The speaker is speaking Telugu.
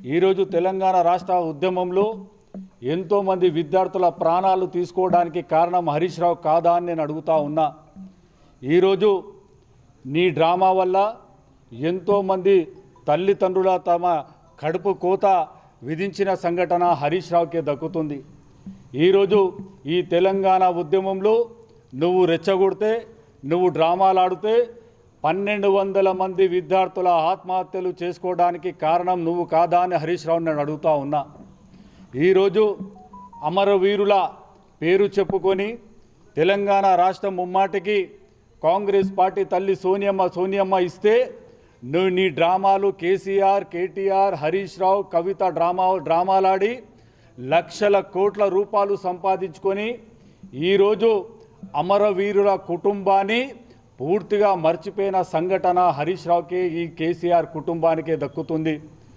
ఈరోజు తెలంగాణ రాష్ట్ర ఉద్యమంలో ఎంతోమంది విద్యార్థుల ప్రాణాలు తీసుకోవడానికి కారణం హరీష్ రావు కాదా అని నేను అడుగుతా ఉన్నా। ఈరోజు నీ డ్రామా వల్ల ఎంతోమంది తల్లిదండ్రుల తమ కడుపు కోత విధించిన సంఘటన హరీష్ రావుకే దక్కుతుంది। ఈరోజు ఈ తెలంగాణ ఉద్యమంలో నువ్వు రెచ్చగొడితే, నువ్వు డ్రామాలు ఆడితే 1200 మంది విద్యార్థుల ఆత్మహత్యలు చేసుకోవడానికి కారణం నువ్వు కాదా అని హరీష్ రావు నేను అడుగుతా ఉన్నా। ఈరోజు అమరవీరుల పేరు చెప్పుకొని తెలంగాణ రాష్ట్రం ముమ్మాటికి కాంగ్రెస్ పార్టీ తల్లి సోనియమ్మ ఇస్తే నువ్వు నీ డ్రామాలు కేసీఆర్, కేటీఆర్, హరీష్ రావు, కవిత డ్రామాలాడి లక్షల కోట్ల రూపాయలు సంపాదించుకొని ఈరోజు అమరవీరుల కుటుంబాన్ని పూర్తిగా మర్చిపోయిన సంఘటన హరీష్ రావుకి, ఈ కేసీఆర్ కుటుంబానికే దక్కుతుంది।